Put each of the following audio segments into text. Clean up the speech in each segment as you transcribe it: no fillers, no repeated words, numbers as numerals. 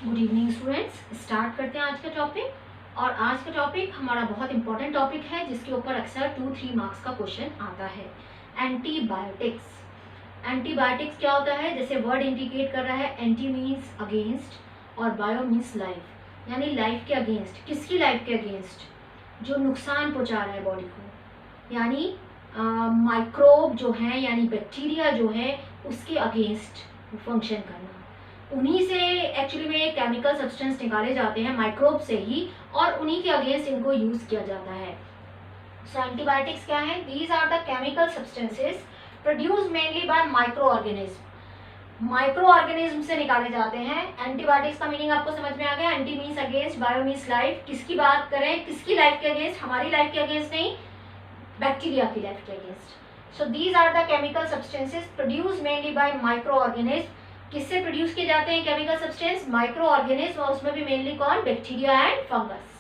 Good evening students. Start करते हैं आज का टॉपिक। और आज का टॉपिक हमारा बहुत इंपॉर्टेंट टॉपिक है जिसके ऊपर अक्सर 2-3 मार्क्स का क्वेश्चन आता है। एंटीबायोटिक्स। एंटीबायोटिक्स क्या होता है? जैसे वर्ड इंडिकेट कर रहा है, एंटी मीन्स अगेंस्ट और बायो मीन्स लाइफ, यानी लाइफ के अगेंस्ट। किसकी लाइफ के अगेंस्ट? जो नुकसान पहुंचा रहा है बॉडी को, यानी माइक्रोब जो है यानी बैक्टीरिया जो है उसके अगेंस्ट फंक्शन करना। उन्हीं से एक्चुअली में केमिकल सब्सटेंस निकाले जाते हैं, माइक्रोब से ही, और उन्हीं के अगेंस्ट इनको यूज किया जाता है। सो एंटीबायोटिक्स क्या है? These are the chemical substances produce mainly by microorganism. Microorganism से निकाले जाते हैं। एंटीबायोटिक्स का मीनिंग आपको समझ में आ गया। Anti means against, bio means life. किसकी बात करें? किसकी लाइफ के अगेंस्ट? हमारी लाइफ के अगेंस्ट नहीं, बैक्टीरिया की लाइफ के against. So these are the chemical substances produce mainly by microorganism. किससे प्रोड्यूस किए जाते हैं केमिकल सब्सटेंस? माइक्रो ऑर्गेनिज्म, और उसमें भी मेनली कौन? Bacteria and fungus,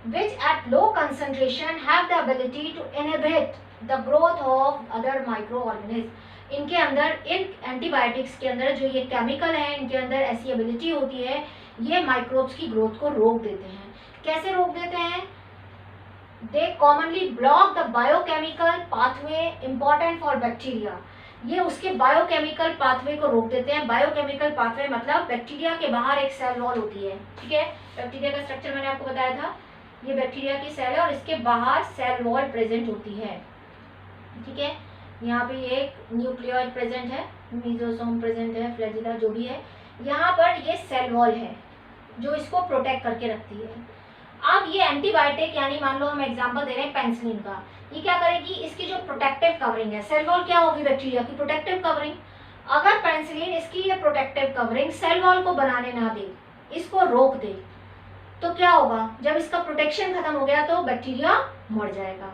which at low concentration have the ability to inhibit the growth of other microorganisms। इनके अंदर, इन एंटीबायोटिक्स के अंदर जो ये केमिकल है, इनके अंदर ऐसी एबिलिटी होती है, ये माइक्रोब्स की ग्रोथ को रोक देते हैं। कैसे रोक देते हैं? They commonly block the biochemical pathway important for bacteria. ये उसके बायोकेमिकल पाथवे को रोक देते हैं। बायोकेमिकल पाथवे मतलब बैक्टीरिया के बाहर एक सेल वॉल होती है, ठीक है। बैक्टीरिया का स्ट्रक्चर मैंने आपको बताया था, ये बैक्टीरिया की सेल है और इसके बाहर सेल वॉल प्रेजेंट होती है, ठीक है। यहाँ पे एक न्यूक्लियोइड प्रेजेंट है, मीजोसोम प्रेजेंट है, फ्लैजिला जो भी है, यहाँ पर ये सेल वॉल है जो इसको प्रोटेक्ट करके रखती है। अब ये एंटीबायोटिक, यानी मान लो हम एग्जांपल दे रहे हैं पेनिसिलिन का, ये क्या करेगी? इसकी जो प्रोटेक्टिव कवरिंग है, सेल वॉल क्या होगी? बैक्टीरिया की प्रोटेक्टिव कवरिंग। अगर पेनिसिलिन इसकी ये प्रोटेक्टिव कवरिंग सेल वॉल को बनाने ना दे, इसको रोक दे, तो क्या होगा? जब इसका प्रोटेक्शन खत्म हो गया तो बैक्टीरिया मर जाएगा।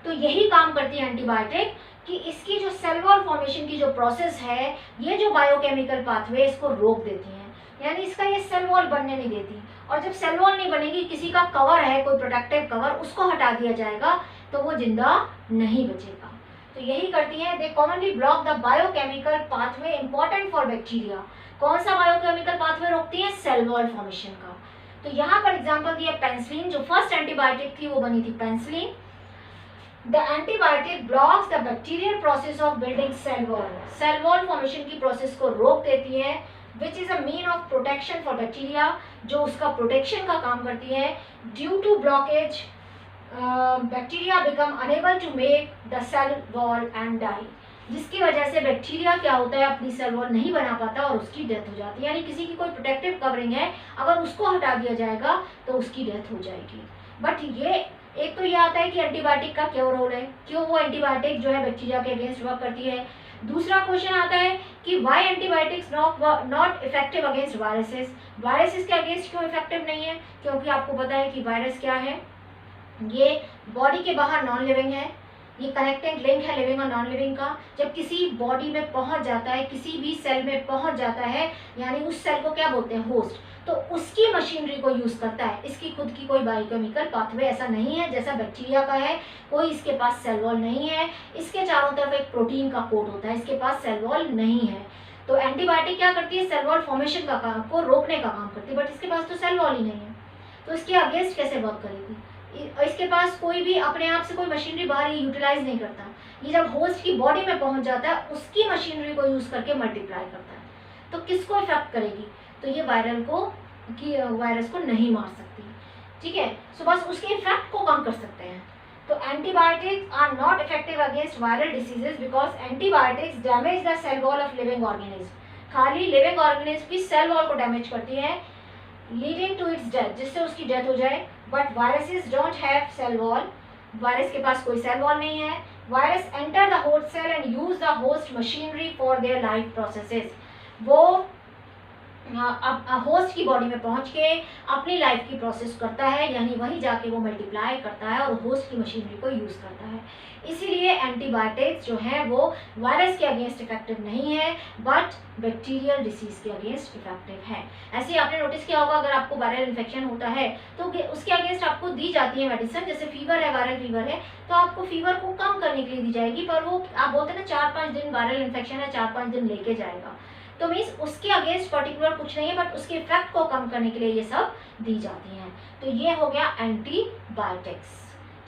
तो यही काम करती है एंटीबायोटिक कि इसकी जो सेल वॉल फॉर्मेशन की जो प्रोसेस है, ये जो बायोकेमिकल पाथवे इसको रोक देती हैं, यानी इसका ये सेल वॉल बनने नहीं देती। और जब सेल वॉल नहीं बनेगी, किसी का कवर है, कोई प्रोटेक्टिव कवर, उसको हटा दिया जाएगा तो वो जिंदा नहीं बचेगा। तो यही करती है। They commonly block the biochemical pathway important for bacteria. कौन सा बायोकेमिकल पाथवे रोकती है? सेल वॉल फॉर्मेशन का। तो यहाँ पर एग्जाम्पल दिया पेनिसिलिन, जो फर्स्ट एंटीबायोटिक थी वो बनी थी penicillin. The antibiotic blocks the bacterial process of building cell wall. Cell wall formation की प्रोसेस को रोक देती है, which is a mean of protection for bacteria, जो उसका प्रोटेक्शन का काम करती है। Due to blockage bacteria become unable to make the cell wall and die, जिसकी वजह से बैक्टीरिया क्या होता है? अपनी सेल वॉल नहीं बना पाता और उसकी डेथ हो जाती है। यानी किसी की कोई प्रोटेक्टिव कवरिंग है, अगर उसको हटा दिया जाएगा तो उसकी डेथ हो जाएगी। बट ये एक तो ये आता है कि एंटीबायोटिक का क्या रोल है, क्यों वो एंटीबायोटिक जो है बैक्टीरिया के अगेंस्ट वर्क करती है। दूसरा क्वेश्चन आता है कि why antibiotics not effective against viruses. Viruses के अगेंस्ट क्यों इफेक्टिव नहीं है? क्योंकि आपको पता है कि वायरस क्या है, ये बॉडी के बाहर नॉन लिविंग है, ये कनेक्टिंग लिंक है लिविंग और नॉन लिविंग का। जब किसी बॉडी में पहुंच जाता है, किसी भी सेल में पहुंच जाता है, यानी उस सेल को क्या बोलते हैं? होस्ट। तो उसकी मशीनरी को यूज करता है। इसकी खुद की कोई बायोकेमिकल पाथवे ऐसा नहीं है जैसा बैक्टीरिया का है। कोई इसके पास सेल वॉल नहीं है, इसके चारों तरफ एक प्रोटीन का कोट होता है, इसके पास सेल वॉल नहीं है। तो एंटीबायोटिक क्या करती है? सेल वॉल फॉर्मेशन का काम को रोकने का काम करती है, बट इसके पास तो सेल वॉल ही नहीं है, तो इसके अगेंस्ट कैसे वर्क करेगी? इसके पास कोई भी अपने आप से कोई मशीनरी बाहर यूटिलाइज नहीं करता। ये जब होस्ट की बॉडी में पहुंच जाता है, उसकी मशीनरी को यूज करके मल्टीप्लाई करता है। तो किसको इफेक्ट करेगी? तो ये वायरस को नहीं मार सकती, ठीक है। सो बस उसके इफेक्ट को कम कर सकते हैं। तो antibiotics are not effective against viral diseases because antibiotics damage the cell wall of living organism. खाली लिविंग ऑर्गेनिज्म की सेल वॉल को डैमेज करती है, लीडिंग टू इट्स डेथ, जिससे उसकी डेथ हो जाए। But viruses don't have cell wall. Virus के पास कोई सेल वॉल नहीं है। Virus enter the host cell and use the host machinery for their life processes. वो अब होस्ट की बॉडी में पहुंच के अपनी लाइफ की प्रोसेस करता है, यानी वहीं जाके वो मल्टीप्लाई करता है और होस्ट की मशीनरी को यूज करता है। इसीलिए एंटीबायोटिक्स जो है वो वायरस के अगेंस्ट इफेक्टिव नहीं है, बट बैक्टीरियल डिसीज के अगेंस्ट इफेक्टिव है। ऐसे ही आपने नोटिस किया होगा, अगर आपको वायरल इन्फेक्शन होता है तो उसके अगेंस्ट आपको दी जाती है मेडिसिन। जैसे फीवर है, वायरल फीवर है, तो आपको फीवर को कम करने के लिए दी जाएगी, पर वो आप बोलते हैं ना 4-5 दिन वायरल इन्फेक्शन है, 4-5 दिन लेके जाएगा। तो मीन्स उसके अगेंस्ट पर्टिकुलर कुछ नहीं है, बट उसके इफेक्ट को कम करने के लिए ये सब दी जाती हैं। तो ये हो गया एंटीबायोटिक्स।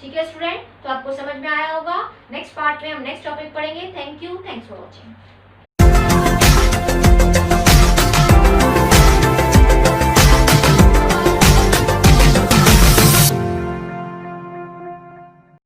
ठीक है स्टूडेंट, तो आपको समझ में आया होगा। नेक्स्ट पार्ट में हम नेक्स्ट टॉपिक पढ़ेंगे। Thank you, thanks for watching.